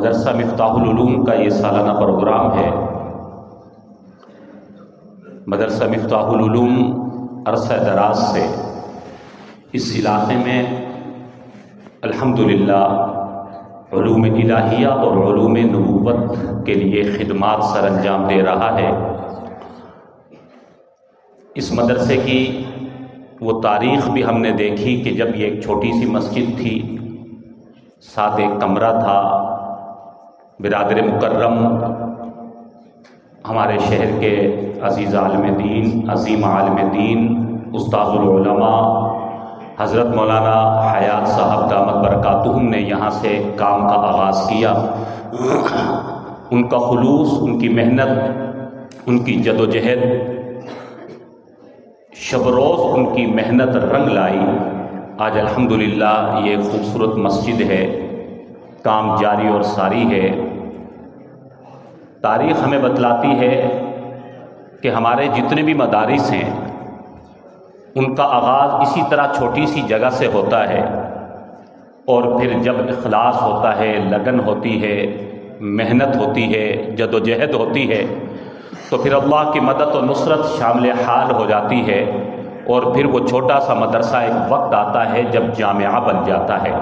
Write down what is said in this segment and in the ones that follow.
مدرسہ مفتاح العلوم کا یہ سالانہ پروگرام ہے۔ مدرسہ مفتاح العلوم عرصہ دراز سے اس علاقے میں الحمدللہ علوم الہیہ اور علوم نبوت کے لیے خدمات سر انجام دے رہا ہے۔ اس مدرسے کی وہ تاریخ بھی ہم نے دیکھی کہ جب یہ ایک چھوٹی سی مسجد تھی، ساتھ ایک کمرہ تھا، برادر مکرم ہمارے شہر کے عزیز عالم دین، عظیم عالم دین، استاذ العلماء حضرت مولانا حیات صاحب دامت برکاتہم نے یہاں سے کام کا آغاز کیا۔ ان کا خلوص، ان کی محنت، ان کی جد و جہد شب روز ان کی محنت رنگ لائی۔ آج الحمدللہ یہ خوبصورت مسجد ہے، کام جاری اور ساری ہے۔ تاریخ ہمیں بتلاتی ہے کہ ہمارے جتنے بھی مدارس ہیں ان کا آغاز اسی طرح چھوٹی سی جگہ سے ہوتا ہے، اور پھر جب اخلاص ہوتا ہے، لگن ہوتی ہے، محنت ہوتی ہے، جد و جہد ہوتی ہے، تو پھر اللہ کی مدد و نصرت شامل حال ہو جاتی ہے، اور پھر وہ چھوٹا سا مدرسہ ایک وقت آتا ہے جب جامعہ بن جاتا ہے۔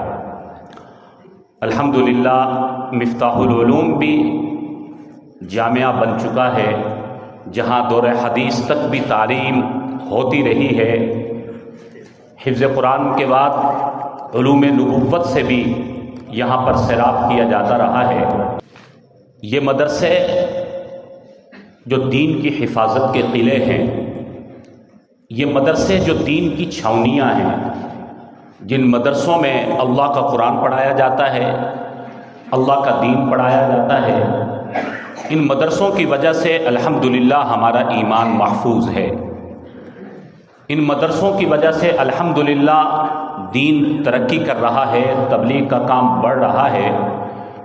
الحمدللہ مفتاح العلوم بھی جامعہ بن چکا ہے، جہاں دور حدیث تک بھی تعلیم ہوتی رہی ہے۔ حفظ قرآن کے بعد علوم نبوت سے بھی یہاں پر سیراب کیا جاتا رہا ہے۔ یہ مدرسے جو دین کی حفاظت کے قلعے ہیں، یہ مدرسے جو دین کی چھاؤنیاں ہیں، جن مدرسوں میں اللہ کا قرآن پڑھایا جاتا ہے، اللہ کا دین پڑھایا جاتا ہے، ان مدرسوں کی وجہ سے الحمدللہ ہمارا ایمان محفوظ ہے۔ ان مدرسوں کی وجہ سے الحمدللہ دین ترقی کر رہا ہے، تبلیغ کا کام بڑھ رہا ہے،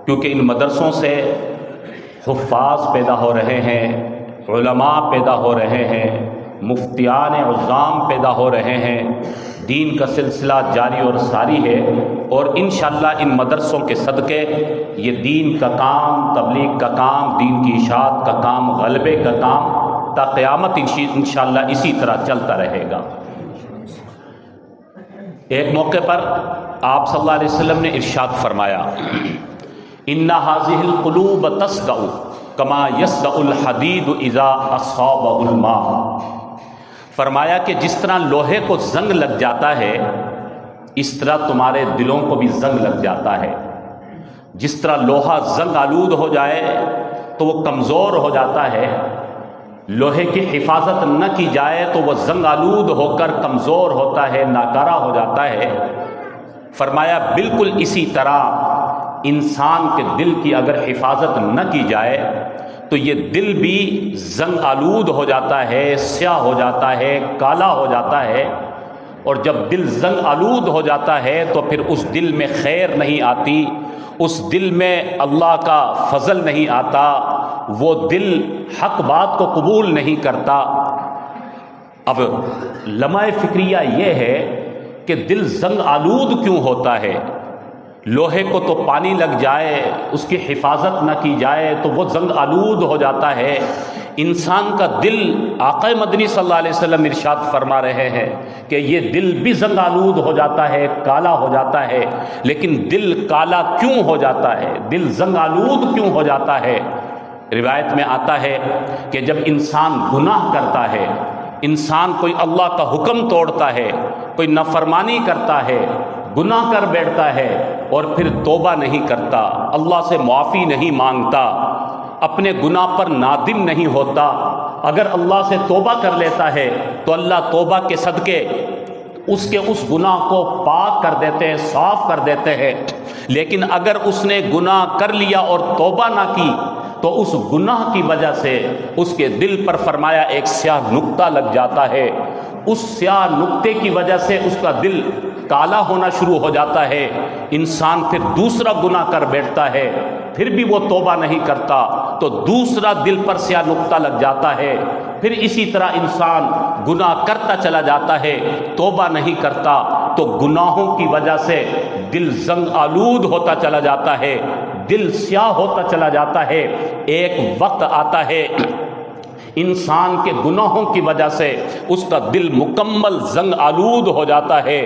کیونکہ ان مدرسوں سے حفاظ پیدا ہو رہے ہیں، علماء پیدا ہو رہے ہیں، مفتیان عظام پیدا ہو رہے ہیں، دین کا سلسلہ جاری اور ساری ہے، اور انشاءاللہ ان مدرسوں کے صدقے یہ دین کا کام، تبلیغ کا کام، دین کی اشاعت کا کام، غلبے کا کام تا قیامت انشاءاللہ اسی طرح چلتا رہے گا۔ ایک موقع پر آپ صلی اللہ علیہ وسلم نے ارشاد فرمایا، ان هذه القلوب تصدع کما یصدع الحدید اذا اصابه الماء۔ فرمایا کہ جس طرح لوہے کو زنگ لگ جاتا ہے، اس طرح تمہارے دلوں کو بھی زنگ لگ جاتا ہے۔ جس طرح لوہا زنگ آلود ہو جائے تو وہ کمزور ہو جاتا ہے، لوہے کی حفاظت نہ کی جائے تو وہ زنگ آلود ہو کر کمزور ہوتا ہے، ناکارہ ہو جاتا ہے۔ فرمایا بالکل اسی طرح انسان کے دل کی اگر حفاظت نہ کی جائے تو یہ دل بھی زنگ آلود ہو جاتا ہے، سیاہ ہو جاتا ہے، کالا ہو جاتا ہے، اور جب دل زنگ آلود ہو جاتا ہے تو پھر اس دل میں خیر نہیں آتی، اس دل میں اللہ کا فضل نہیں آتا، وہ دل حق بات کو قبول نہیں کرتا۔ اب لمحہ فکریہ یہ ہے کہ دل زنگ آلود کیوں ہوتا ہے؟ لوہے کو تو پانی لگ جائے، اس کی حفاظت نہ کی جائے تو وہ زنگ آلود ہو جاتا ہے۔ انسان کا دل، آقا مدنی صلی اللہ علیہ وسلم ارشاد فرما رہے ہیں کہ یہ دل بھی زنگ آلود ہو جاتا ہے، کالا ہو جاتا ہے، لیکن دل کالا کیوں ہو جاتا ہے، دل زنگ آلود کیوں ہو جاتا ہے؟ روایت میں آتا ہے کہ جب انسان گناہ کرتا ہے، انسان کوئی اللہ کا حکم توڑتا ہے، کوئی نافرمانی کرتا ہے، گناہ کر بیٹھتا ہے، اور پھر توبہ نہیں کرتا، اللہ سے معافی نہیں مانگتا، اپنے گناہ پر نادم نہیں ہوتا، اگر اللہ سے توبہ کر لیتا ہے تو اللہ توبہ کے صدقے اس کے اس گناہ کو پاک کر دیتے ہیں، صاف کر دیتے ہیں۔ لیکن اگر اس نے گناہ کر لیا اور توبہ نہ کی تو اس گناہ کی وجہ سے اس کے دل پر فرمایا ایک سیاہ نقطہ لگ جاتا ہے، اس سیاہ نقطے کی وجہ سے اس کا دل کالا ہونا شروع ہو جاتا ہے، انسان پھر دوسرا گناہ کر بیٹھتا ہے، پھر بھی وہ توبہ نہیں کرتا تو دوسرا دل پر سیاہ نقطہ لگ جاتا ہے، پھر اسی طرح انسان گناہ کرتا چلا جاتا ہے، توبہ نہیں کرتا تو گناہوں کی وجہ سے دل زنگ آلود ہوتا چلا جاتا ہے، دل سیاہ ہوتا چلا جاتا ہے۔ ایک وقت آتا ہے انسان کے گناہوں کی وجہ سے اس کا دل مکمل زنگ آلود ہو جاتا ہے۔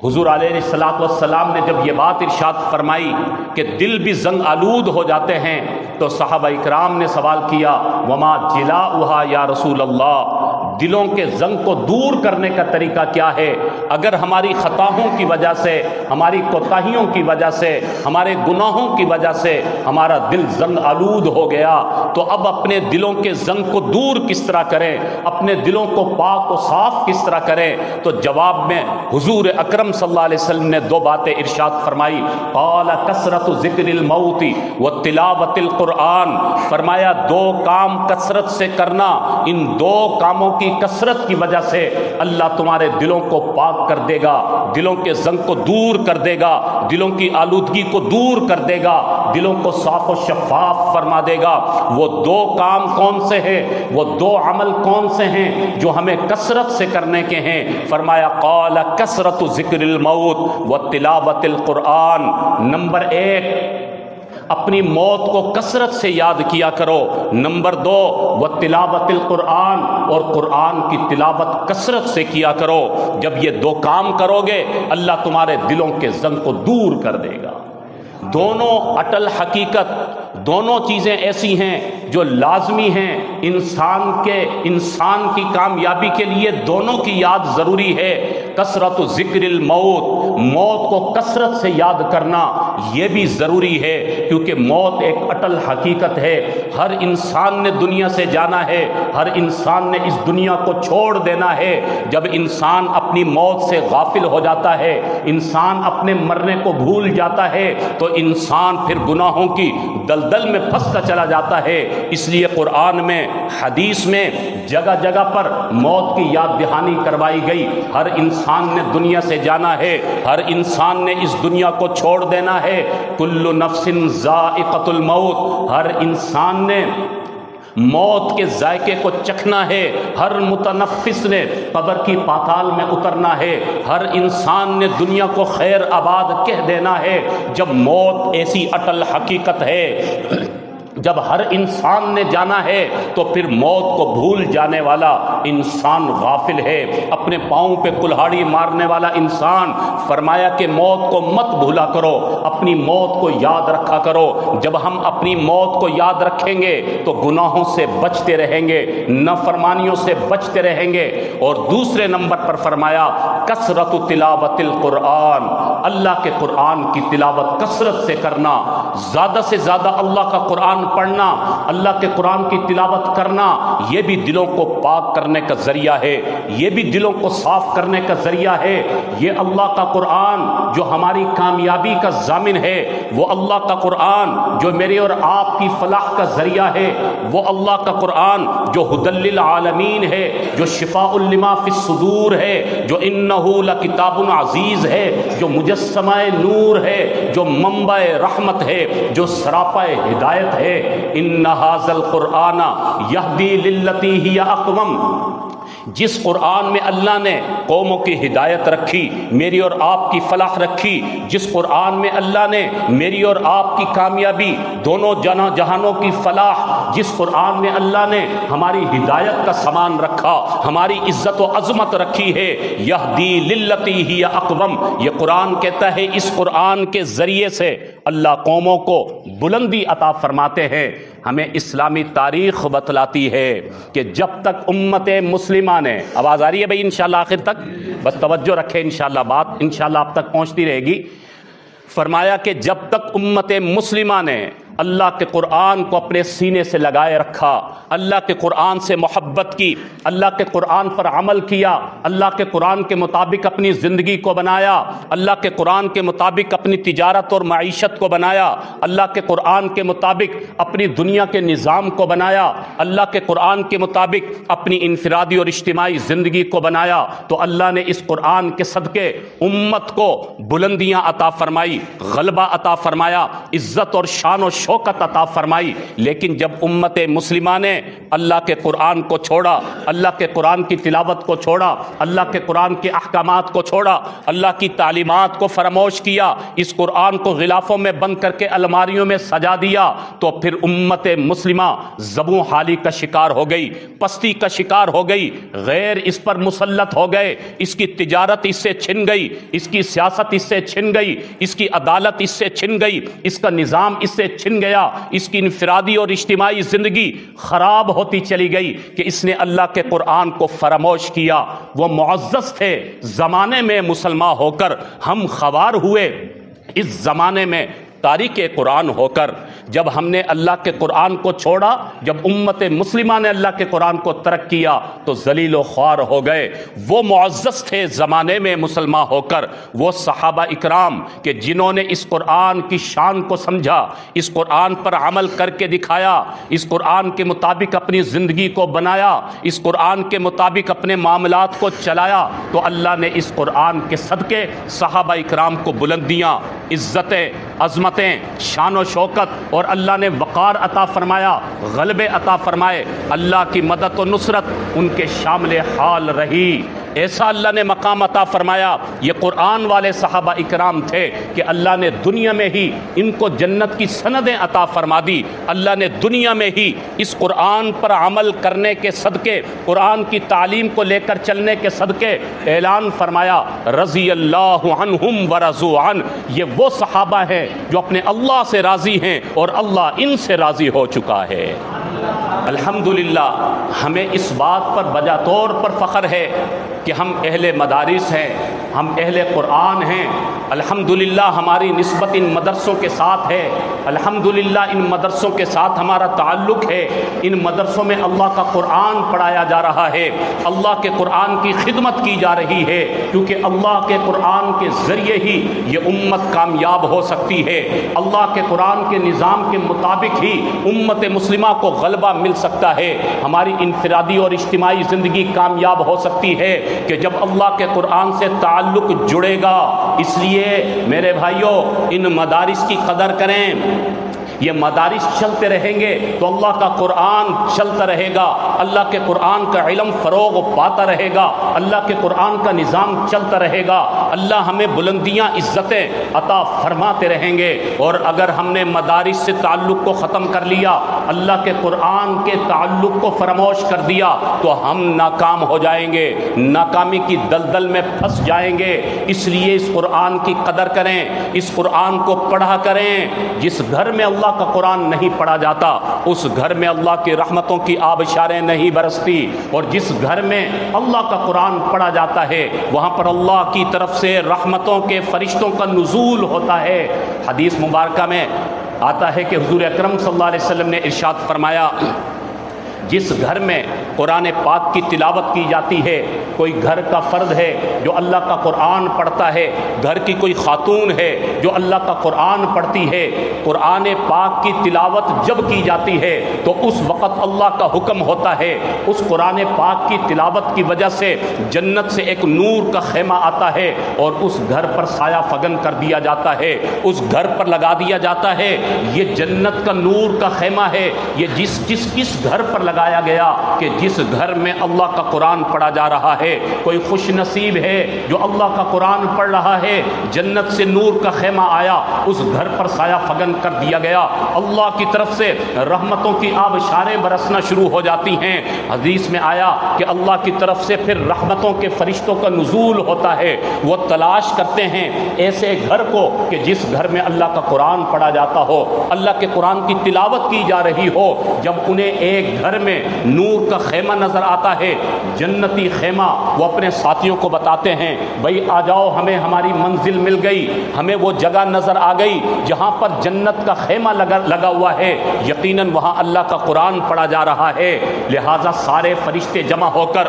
حضور علیہ الصلوۃ والسلام نے جب یہ بات ارشاد فرمائی کہ دل بھی زنگ آلود ہو جاتے ہیں تو صحابہ اکرام نے سوال کیا وما جلاؤھا یا رسول اللہ، دلوں کے زنگ کو دور کرنے کا طریقہ کیا ہے؟ اگر ہماری خطاؤں کی وجہ سے، ہماری کوتاہیوں کی وجہ سے، ہمارے گناہوں کی وجہ سے ہمارا دل زنگ آلود ہو گیا تو اب اپنے دلوں کے زنگ کو دور کس طرح کریں، اپنے دلوں کو پاک و صاف کس طرح کریں؟ تو جواب میں حضور اکرم صلی اللہ علیہ وسلم نے دو باتیں ارشاد فرمائی، قال کثرت ذکر الموت وتلاوت القرآن، فرمایا دو کام کثرت سے کرنا، ان دو کاموں کی کثرت کی وجہ سے اللہ تمہارے دلوں کو پاک کر دے گا، دلوں کے زنگ کو دور کر دے گا، دلوں کی آلودگی کو دور کر دے گا، دلوں کو صاف و شفاف فرما دے گا۔ وہ دو کام کون سے ہیں؟ وہ دو عمل کون سے ہیں جو ہمیں کثرت سے کرنے کے ہیں؟ فرمایا قال کثرت ذکر الموت وتلاوت القرآن، نمبر ایک اپنی موت کو کثرت سے یاد کیا کرو، نمبر دو وتلاوت القرآن، اور قرآن کی تلاوت کثرت سے کیا کرو۔ جب یہ دو کام کرو گے اللہ تمہارے دلوں کے زنگ کو دور کر دے گا۔ دونوں اٹل حقیقت، دونوں چیزیں ایسی ہیں جو لازمی ہیں انسان کی کامیابی کے لیے، دونوں کی یاد ضروری ہے۔ کثرت ذکر الموت، موت کو کثرت سے یاد کرنا یہ بھی ضروری ہے، کیونکہ موت ایک اٹل حقیقت ہے۔ ہر انسان نے دنیا سے جانا ہے، ہر انسان نے اس دنیا کو چھوڑ دینا ہے۔ جب انسان اپنی موت سے غافل ہو جاتا ہے، انسان اپنے مرنے کو بھول جاتا ہے تو انسان پھر گناہوں کی دلدل میں پھنستا چلا جاتا ہے۔ اس لیے قرآن میں، حدیث میں جگہ جگہ پر موت کی یاد دہانی کروائی گئی۔ ہر انسان نے دنیا سے جانا ہے، ہر انسان نے اس دنیا کو چھوڑ دینا ہے۔ کل نفس ذائقۃ الموت، ہر انسان نے موت کے ذائقے کو چکھنا ہے، ہر متنفس نے قبر کی پاتال میں اترنا ہے، ہر انسان نے دنیا کو خیر آباد کہہ دینا ہے۔ جب موت ایسی اٹل حقیقت ہے، جب ہر انسان نے جانا ہے تو پھر موت کو بھول جانے والا انسان غافل ہے، اپنے پاؤں پہ کلہاڑی مارنے والا انسان۔ فرمایا کہ موت کو مت بھولا کرو، اپنی موت کو یاد رکھا کرو۔ جب ہم اپنی موت کو یاد رکھیں گے تو گناہوں سے بچتے رہیں گے، نافرمانیوں سے بچتے رہیں گے۔ اور دوسرے نمبر پر فرمایا کثرت تلاوت القرآن، اللہ کے قرآن کی تلاوت کثرت سے کرنا، زیادہ سے زیادہ اللہ کا قرآن پڑھنا، اللہ کے قرآن کی تلاوت کرنا، یہ بھی دلوں کو پاک کرنے کا ذریعہ ہے، یہ بھی دلوں کو صاف کرنے کا ذریعہ ہے۔ یہ اللہ کا قرآن جو ہماری کامیابی کا ضامن ہے، وہ اللہ کا قرآن جو میرے اور آپ کی فلاح کا ذریعہ ہے، وہ اللہ کا قرآن جو ھدی للعالمین ہے، جو شفاء لما فی الصدور ہے، جو انہ لکتاب عزیز ہے، جو مجسمہ نور ہے، جو منبع رحمت ہے، جو سراپا ہدایت ہے۔ ان ھذا القرآن یہدی للتی ہی اقوم، جس قرآن میں اللہ نے قوموں کی ہدایت رکھی، میری اور آپ کی فلاح رکھی، جس قرآن میں اللہ نے میری اور آپ کی کامیابی، دونوں جہانوں کی فلاح، جس قرآن میں اللہ نے ہماری ہدایت کا سامان رکھا، ہماری عزت و عظمت رکھی ہے، یہدی للتی ہی اقوم، یہ قرآن کہتا ہے اس قرآن کے ذریعے سے اللہ قوموں کو بلندی عطا فرماتے ہیں۔ ہمیں اسلامی تاریخ بتلاتی ہے کہ جب تک امت مسلمہ نے، آواز آ رہی ہے بھائی انشاءاللہ آخر تک؟ بس توجہ رکھیں، انشاءاللہ بات انشاءاللہ آپ تک پہنچتی رہے گی۔ فرمایا کہ جب تک امت مسلمہ نے اللہ کے قرآن کو اپنے سینے سے لگائے رکھا، اللہ کے قرآن سے محبت کی، اللہ کے قرآن پر عمل کیا، اللہ کے قرآن کے مطابق اپنی زندگی کو بنایا، اللہ کے قرآن کے مطابق اپنی تجارت اور معیشت کو بنایا، اللہ کے قرآن کے مطابق اپنی دنیا کے نظام کو بنایا، اللہ کے قرآن کے مطابق اپنی انفرادی اور اجتماعی زندگی کو بنایا، تو اللہ نے اس قرآن کے صدقے امت کو بلندیاں عطا فرمائی، غلبہ عطا فرمایا، عزت اور شان و شوکت عطا فرمائی، لیکن جب امت مسلمہ نے اللہ کے قرآن کو چھوڑا، اللہ کے قرآن کی تلاوت کو چھوڑا، اللہ کے قرآن کے احکامات کو چھوڑا، اللہ کی تعلیمات کو فراموش کیا، اس قرآن کو غلافوں میں بند کر کے الماریوں میں سجا دیا، تو پھر امت مسلمہ زبوں حالی کا شکار ہو گئی، پستی کا شکار ہو گئی، غیر اس پر مسلط ہو گئے، اس کی تجارت اس سے چھن گئی، اس کی سیاست اس سے چھن گئی، اس کی عدالت اس سے چھن گئی، اس کا نظام اس سے چھن گیا، اس کی انفرادی اور اجتماعی زندگی خراب ہوتی چلی گئی کہ اس نے اللہ کے قرآن کو فراموش کیا۔ وہ معزز تھے زمانے میں مسلمان ہو کر، ہم خوار ہوئے اس زمانے میں تاریخ قرآن ہو کر۔ جب ہم نے اللہ کے قرآن کو چھوڑا، جب امت مسلمہ نے اللہ کے قرآن کو ترک کیا تو ذلیل و خوار ہو گئے۔ وہ معزز تھے زمانے میں مسلمان ہو کر، وہ صحابہ اکرام کہ جنہوں نے اس قرآن کی شان کو سمجھا، اس قرآن پر عمل کر کے دکھایا، اس قرآن کے مطابق اپنی زندگی کو بنایا، اس قرآن کے مطابق اپنے معاملات کو چلایا، تو اللہ نے اس قرآن کے صدقے صحابہ اکرام کو بلندیاں، عزتیں، عظمتیں، شان و شوکت اور اللہ نے وقار عطا فرمایا، غلبے عطا فرمائے۔ اللہ کی مدد و نصرت ان کے شامل حال رہی۔ ایسا اللہ نے مقام عطا فرمایا۔ یہ قرآن والے صحابہ اکرام تھے کہ اللہ نے دنیا میں ہی ان کو جنت کی سندیں عطا فرما دی۔ اللہ نے دنیا میں ہی اس قرآن پر عمل کرنے کے صدقے، قرآن کی تعلیم کو لے کر چلنے کے صدقے اعلان فرمایا، رضی اللہ عنہم ورضوا عنہ۔ یہ وہ صحابہ ہیں جو اپنے اللہ سے راضی ہیں اور اللہ ان سے راضی ہو چکا ہے۔ الحمدللہ ہمیں اس بات پر بجا طور پر فخر ہے کہ ہم اہل مدارس ہیں، ہم اہل قرآن ہیں۔ الحمدللہ ہماری نسبت ان مدرسوں کے ساتھ ہے، الحمدللہ ان مدرسوں کے ساتھ ہمارا تعلق ہے۔ ان مدرسوں میں اللہ کا قرآن پڑھایا جا رہا ہے، اللہ کے قرآن کی خدمت کی جا رہی ہے، کیونکہ اللہ کے قرآن کے ذریعے ہی یہ امت کامیاب ہو سکتی ہے۔ اللہ کے قرآن کے نظام کے مطابق ہی امت مسلمہ کو غلبہ مل سکتا ہے، ہماری انفرادی اور اجتماعی زندگی کامیاب ہو سکتی ہے کہ جب اللہ کے قرآن سے تعلق جڑے گا۔ اس لیے میرے بھائیوں ان مدارس کی قدر کریں۔ یہ مدارس چلتے رہیں گے تو اللہ کا قرآن چلتا رہے گا، اللہ کے قرآن کا علم فروغ پاتا رہے گا، اللہ کے قرآن کا نظام چلتا رہے گا، اللہ ہمیں بلندیاں عزتیں عطا فرماتے رہیں گے۔ اور اگر ہم نے مدارس سے تعلق کو ختم کر لیا، اللہ کے قرآن کے تعلق کو فراموش کر دیا تو ہم ناکام ہو جائیں گے، ناکامی کی دلدل میں پھنس جائیں گے۔ اس لیے اس قرآن کی قدر کریں، اس قرآن کو پڑھا کریں۔ جس گھر میں اللہ کا قرآن نہیں پڑھا جاتا اس گھر میں اللہ کی رحمتوں کی آبشاریں نہیں برستی، اور جس گھر میں اللہ کا قرآن پڑھا جاتا ہے وہاں پر اللہ کی طرف سے رحمتوں کے فرشتوں کا نزول ہوتا ہے۔ حدیث مبارکہ میں آتا ہے کہ حضور اکرم صلی اللہ علیہ وسلم نے ارشاد فرمایا، جس گھر میں قرآن پاک کی تلاوت کی جاتی ہے، کوئی گھر کا فرد ہے جو اللہ کا قرآن پڑھتا ہے، گھر کی کوئی خاتون ہے جو اللہ کا قرآن پڑھتی ہے، قرآن پاک کی تلاوت جب کی جاتی ہے تو اس وقت اللہ کا حکم ہوتا ہے، اس قرآن پاک کی تلاوت کی وجہ سے جنت سے ایک نور کا خیمہ آتا ہے اور اس گھر پر سایہ فگن کر دیا جاتا ہے، اس گھر پر لگا دیا جاتا ہے۔ یہ جنت کا نور کا خیمہ ہے، یہ جس گھر پر لگایا گیا کہ جس گھر میں اللہ کا قرآن پڑھا جا رہا ہے۔ کوئی خوش نصیب ہے جو اللہ کا قرآن پڑھ رہا ہے، جنت سے نور کا خیمہ آیا، اس گھر پر سایہ فگن کر دیا گیا، اللہ کی طرف سے رحمتوں کی آبشاریں برسنا شروع ہو جاتی ہیں۔ حدیث میں آیا کہ اللہ کی طرف سے پھر رحمتوں کے فرشتوں کا نزول ہوتا ہے، وہ تلاش کرتے ہیں ایسے گھر کو کہ جس گھر میں اللہ کا قرآن پڑھا جاتا ہو، اللہ کے قرآن کی تلاوت کی جا رہی ہو۔ جب انہیں ایک گھر میں نور کا خیمہ نظر آتا ہے، جنتی خیمہ، وہ اپنے ساتھیوں کو بتاتے ہیں، بھائی آ جاؤ، ہمیں ہماری منزل مل گئی، ہمیں وہ جگہ نظر آ گئی جہاں پر جنت کا خیمہ لگا ہوا ہے، یقیناً وہاں اللہ کا قرآن پڑھا جا رہا ہے۔ لہٰذا سارے فرشتے جمع ہو کر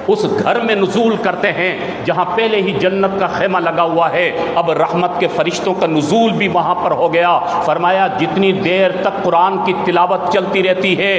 اس گھر میں نزول کرتے ہیں جہاں پہلے ہی جنت کا خیمہ لگا ہوا ہے، اب رحمت کے فرشتوں کا نزول بھی وہاں پر ہو گیا۔ فرمایا جتنی دیر تک قرآن کی تلاوت چلتی رہتی ہے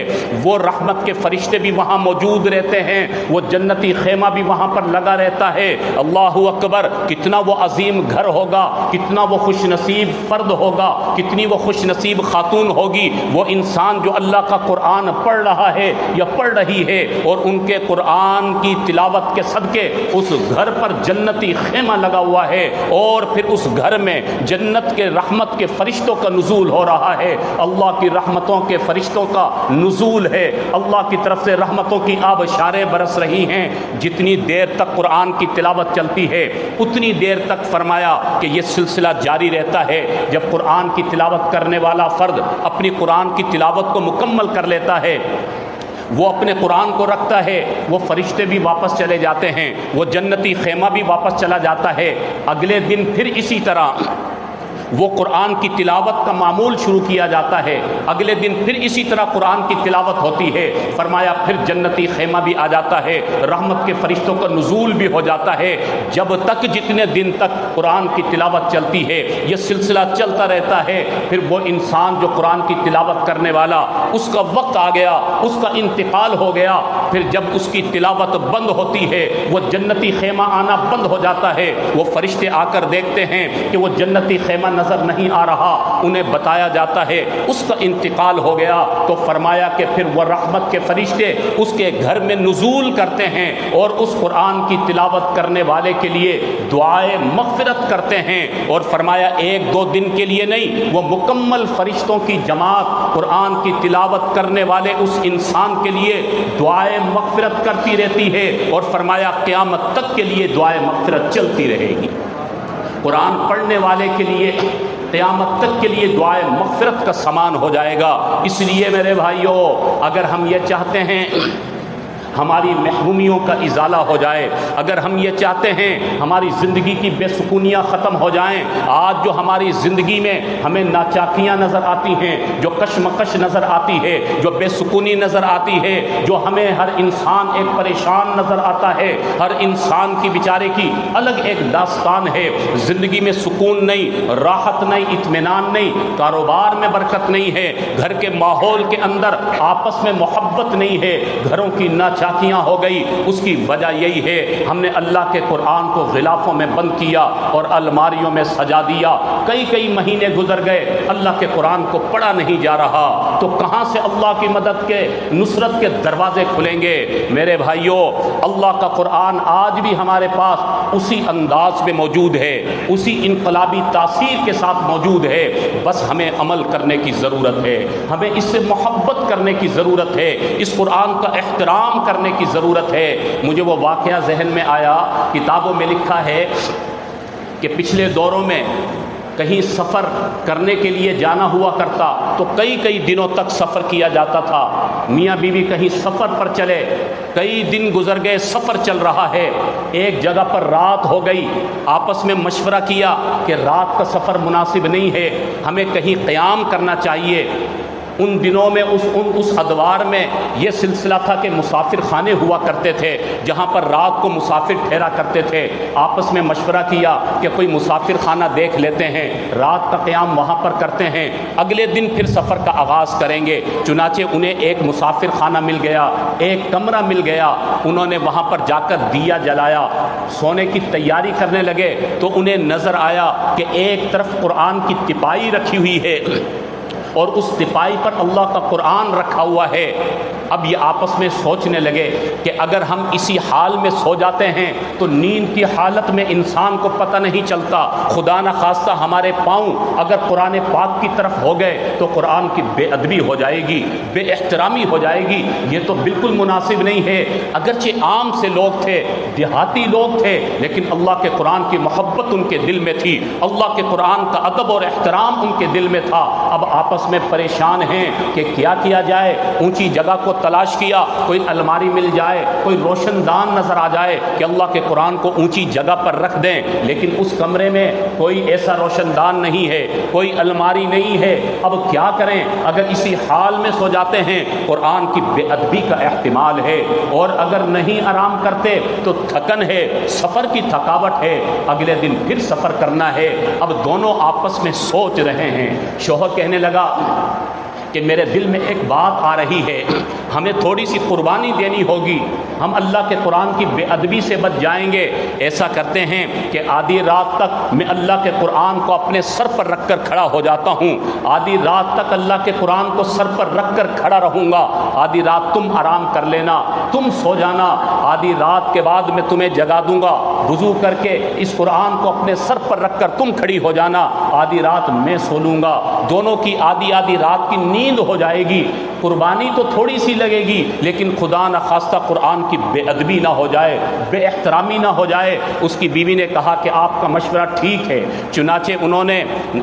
وہ رحمت کے فرشتے بھی وہاں موجود رہتے ہیں، وہ جنتی خیمہ بھی وہاں پر لگا رہتا ہے۔ اللہ اکبر، کتنا وہ عظیم گھر ہوگا، کتنا وہ خوش نصیب فرد ہوگا، کتنی وہ خوش نصیب خاتون ہوگی وہ انسان جو اللہ کا قرآن پڑھ رہا ہے یا پڑھ رہی ہے اور ان کے قرآن کی تلاوت کے صدقے اس گھر پر جنتی خیمہ لگا ہوا ہے، اور پھر اس گھر میں جنت کے رحمت کے فرشتوں کا نزول ہو رہا ہے، اللہ کی رحمتوں کے فرشتوں کا نزول ہے، اللہ کی طرف سے رحمتوں کی آبشاریں برس رہی ہیں۔ جتنی دیر تک قرآن کی تلاوت چلتی ہے اتنی دیر تک فرمایا کہ یہ سلسلہ جاری رہتا ہے۔ جب قرآن کی تلاوت کرنے والا فرد اپنی قرآن کی تلاوت کو مکمل کر لیتا ہے، وہ اپنے قرآن کو رکھتا ہے، وہ فرشتے بھی واپس چلے جاتے ہیں، وہ جنتی خیمہ بھی واپس چلا جاتا ہے۔ اگلے دن پھر اسی طرح وہ قرآن کی تلاوت کا معمول شروع کیا جاتا ہے، اگلے دن پھر اسی طرح قرآن کی تلاوت ہوتی ہے۔ فرمایا پھر جنتی خیمہ بھی آ جاتا ہے، رحمت کے فرشتوں کا نزول بھی ہو جاتا ہے۔ جب تک جتنے دن تک قرآن کی تلاوت چلتی ہے یہ سلسلہ چلتا رہتا ہے۔ پھر وہ انسان جو قرآن کی تلاوت کرنے والا، اس کا وقت آ گیا، اس کا انتقال ہو گیا، پھر جب اس کی تلاوت بند ہوتی ہے وہ جنتی خیمہ آنا بند ہو جاتا ہے۔ وہ فرشتے آ کر دیکھتے ہیں کہ وہ جنتی خیمہ نظر نہیں آ رہا، انہیں بتایا جاتا ہے اس کا انتقال ہو گیا۔ تو فرمایا کہ پھر وہ رحمت کے فرشتے اس کے گھر میں نزول کرتے ہیں اور اس قرآن کی تلاوت کرنے والے کے لیے دعائے مغفرت کرتے ہیں، اور فرمایا ایک دو دن کے لیے نہیں، وہ مکمل فرشتوں کی جماعت قرآن کی تلاوت کرنے والے اس انسان کے لیے دعائے مغفرت کرتی رہتی ہے، اور فرمایا قیامت تک کے لیے دعائے مغفرت چلتی رہے گی۔ قرآن پڑھنے والے کے لیے قیامت تک کے لیے دعائے مغفرت کا سامان ہو جائے گا۔ اس لیے میرے بھائیوں، اگر ہم یہ چاہتے ہیں ہماری محرومیوں کا ازالہ ہو جائے، اگر ہم یہ چاہتے ہیں ہماری زندگی کی بے سکونیاں ختم ہو جائیں، آج جو ہماری زندگی میں ہمیں ناچاکیاں نظر آتی ہیں، جو کشمکش نظر آتی ہے، جو بے سکونی نظر آتی ہے، جو ہمیں ہر انسان ایک پریشان نظر آتا ہے، ہر انسان کی بیچارے کی الگ ایک داستان ہے، زندگی میں سکون نہیں، راحت نہیں، اطمینان نہیں، کاروبار میں برکت نہیں ہے، گھر کے ماحول کے اندر آپس میں محبت نہیں ہے، گھروں کی ناچاکیاں ہو گئی۔ اس کی وجہ یہی ہے ہم نے اللہ کے قرآن کو غلافوں میں بند کیا اور الماریوں میں سجا دیا۔ کئی مہینے گزر گئے، اللہ کے قرآن کو پڑھا نہیں جا رہا، تو کہاں سے اللہ کی مدد کے نصرت کے دروازے کھلیں گے؟ میرے بھائیوں، اللہ کا قرآن آج بھی ہمارے پاس اسی انداز میں موجود ہے، اسی انقلابی تاثیر کے ساتھ موجود ہے، بس ہمیں عمل کرنے کی ضرورت ہے، ہمیں اس سے محبت کرنے کی ضرورت ہے، اس قرآن کا احترام کرنے کی ضرورت ہے۔ مجھے وہ واقعہ ذہن میں آیا، کتابوں میں لکھا ہے کہ پچھلے دوروں میں کہیں سفر کرنے کے لیے جانا ہوا کرتا تو کئی دنوں تک سفر کیا جاتا تھا۔ میاں بیوی کہیں سفر پر چلے، کئی دن گزر گئے، سفر چل رہا ہے، ایک جگہ پر رات ہو گئی، آپس میں مشورہ کیا کہ رات کا سفر مناسب نہیں ہے، ہمیں کہیں قیام کرنا چاہیے۔ ان دنوں میں اس ادوار میں یہ سلسلہ تھا کہ مسافر خانے ہوا کرتے تھے جہاں پر رات کو مسافر ٹھہرا کرتے تھے۔ آپس میں مشورہ کیا کہ کوئی مسافر خانہ دیکھ لیتے ہیں، رات کا قیام وہاں پر کرتے ہیں، اگلے دن پھر سفر کا آغاز کریں گے۔ چنانچہ انہیں ایک مسافر خانہ مل گیا، ایک کمرہ مل گیا، انہوں نے وہاں پر جا کر دیا جلایا، سونے کی تیاری کرنے لگے تو انہیں نظر آیا کہ ایک طرف قرآن کی تپائی رکھی ہوئی ہے اور اس تپائی پر اللہ کا قرآن رکھا ہوا ہے۔ اب یہ آپس میں سوچنے لگے کہ اگر ہم اسی حال میں سو جاتے ہیں تو نیند کی حالت میں انسان کو پتہ نہیں چلتا، خدا نہ خواستہ ہمارے پاؤں اگر قرآن پاک کی طرف ہو گئے تو قرآن کی بے ادبی ہو جائے گی، بے احترامی ہو جائے گی، یہ تو بالکل مناسب نہیں ہے۔ اگرچہ عام سے لوگ تھے، دیہاتی لوگ تھے، لیکن اللہ کے قرآن کی محبت ان کے دل میں تھی، اللہ کے قرآن کا ادب اور احترام ان کے دل میں تھا۔ اب آپس میں پریشان ہیں کہ کیا کیا جائے، اونچی جگہ کو تلاش کیا کوئی الماری مل جائے، کوئی روشن دان نظر آ جائے کہ اللہ کے قرآن کو اونچی جگہ پر رکھ دیں، لیکن اس کمرے میں کوئی ایسا روشن دان نہیں ہے، کوئی الماری نہیں ہے۔ اب کیا کریں؟ اگر اسی حال میں سو جاتے ہیں قرآن کی بے ادبی کا احتمال ہے، اور اگر نہیں آرام کرتے تو تھکن ہے، سفر کی تھکاوٹ ہے، اگلے دن پھر سفر کرنا ہے۔ اب دونوں آپس میں سوچ رہے ہیں۔ شوہر کہنے لگا کہ میرے دل میں ایک بات آ رہی ہے، ہمیں تھوڑی سی قربانی دینی ہوگی، ہم اللہ کے قرآن کی بے ادبی سے بچ جائیں گے۔ ایسا کرتے ہیں کہ آدھی رات تک میں اللہ کے قرآن کو اپنے سر پر رکھ کر کھڑا ہو جاتا ہوں، آدھی رات تک اللہ کے قرآن کو سر پر رکھ کر کھڑا رہوں گا، آدھی رات تم آرام کر لینا، تم سو جانا، آدھی رات کے بعد میں تمہیں جگا دوں گا، وضو کر کے اس قرآن کو اپنے سر پر رکھ کر تم کھڑی ہو جانا، آدھی رات میں سو لوں گا، دونوں کی آدھی آدھی رات کی نیند ہو جائے گی۔ قربانی تو تھوڑی سی لگے گی، لیکن خدا نخواستہ قرآن کی بے ادبی نہ ہو جائے، بے احترامی نہ ہو جائے۔ اس کی بیوی نے کہا کہ آپ کا مشورہ ٹھیک ہے۔ چنانچہ انہوں نے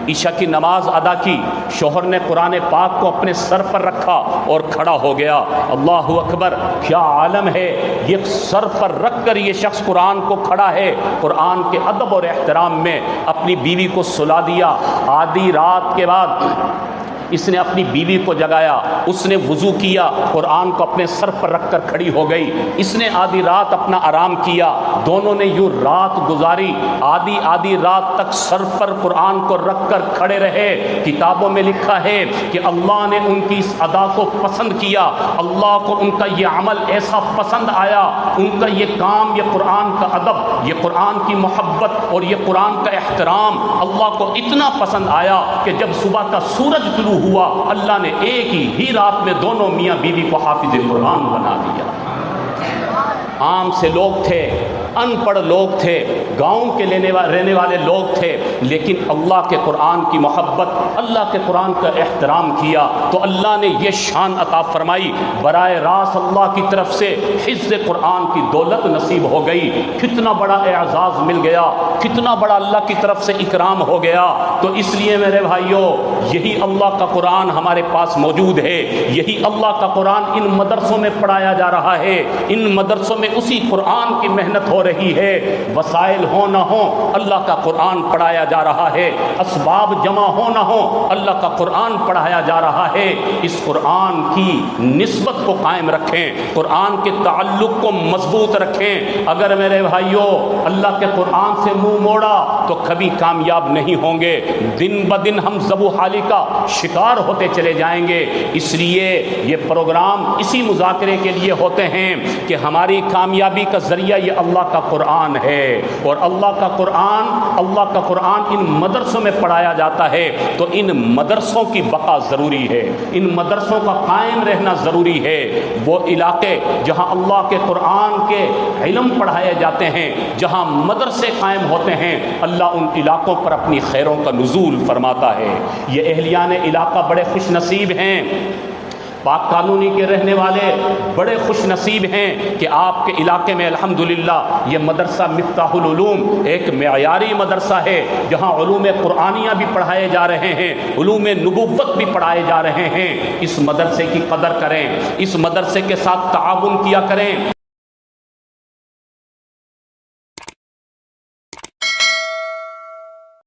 عشاء کی نماز ادا کی، شوہر نے قرآن پاک کو اپنے سر پر رکھا اور کھڑا ہو گیا۔ اللہ اکبر، کیا عالم ہے! یہ سر پر رکھ کر یہ شخص قرآن کو کھڑا ہے، قرآن کے ادب اور احترام میں اپنی بیوی کو سلا دیا۔ آدھی رات کے بعد اس نے اپنی بیوی کو جگایا، اس نے وضو کیا، قرآن کو اپنے سر پر رکھ کر کھڑی ہو گئی، اس نے آدھی رات اپنا آرام کیا، دونوں نے یوں رات گزاری، آدھی آدھی رات تک سر پر قرآن کو رکھ کر کھڑے رہے۔ کتابوں میں لکھا ہے کہ اللہ نے ان کی اس ادا کو پسند کیا، اللہ کو ان کا یہ عمل ایسا پسند آیا، ان کا یہ کام، یہ قرآن کا ادب، یہ قرآن کی محبت اور یہ قرآن کا احترام اللہ کو اتنا پسند آیا کہ جب صبح کا سورج طلوع ہوا، اللہ نے ایک ہی رات میں دونوں میاں بیوی کو حافظ قرآن بنا دیا۔ عام سے لوگ تھے، ان پڑھ لوگ تھے، گاؤں کے رہنے والے لوگ تھے، لیکن اللہ کے قرآن کی محبت، اللہ کے قرآن کا احترام کیا تو اللہ نے یہ شان عطا فرمائی، براہ راست اللہ کی طرف سے حفظ قرآن کی دولت نصیب ہو گئی۔ کتنا بڑا اعزاز مل گیا، کتنا بڑا اللہ کی طرف سے اکرام ہو گیا۔ تو اس لیے میرے بھائیوں، یہی اللہ کا قرآن ہمارے پاس موجود ہے، یہی اللہ کا قرآن ان مدرسوں میں پڑھایا جا رہا ہے، ان مدرسوں میں اسی قرآن کی محنت ہو رہی ہے، وسائل ہو نہ ہو اللہ کا قرآن پڑھایا جا رہا ہے، اسباب جمع ہو نہ ہو اللہ کا قرآن پڑھایا جا رہا ہے۔ اس قرآن کی نسبت کو قائم رکھیں، قرآن کے تعلق کو مضبوط رکھیں۔ اگر میرے بھائیوں اللہ کے قرآن سے منہ موڑا تو کبھی کامیاب نہیں ہوں گے، دن بدن ہم ذبح حالی کا شکار ہوتے چلے جائیں گے۔ اس لیے یہ پروگرام اسی مذاکرے کے لیے ہوتے ہیں کہ ہماری کامیابی کا ذریعہ یہ اللہ کا قرآن ہے، اور اللہ کا قرآن ان مدرسوں میں پڑھایا جاتا ہے، تو ان مدرسوں کی بقا ضروری ہے، ان مدرسوں کا قائم رہنا ضروری ہے۔ وہ علاقے جہاں اللہ کے قرآن کے علم پڑھائے جاتے ہیں، جہاں مدرسے قائم ہوتے ہیں، اللہ ان علاقوں پر اپنی خیروں کا نزول فرماتا ہے۔ یہ اہلیان علاقہ بڑے خوش نصیب ہیں، پاک کالونی کے رہنے والے بڑے خوش نصیب ہیں کہ آپ کے علاقے میں الحمدللہ یہ مدرسہ مفتاح العلوم ایک معیاری مدرسہ ہے، جہاں علوم قرآنیہ بھی پڑھائے جا رہے ہیں، علوم نبوت بھی پڑھائے جا رہے ہیں۔ اس مدرسے کی قدر کریں، اس مدرسے کے ساتھ تعاون کیا کریں۔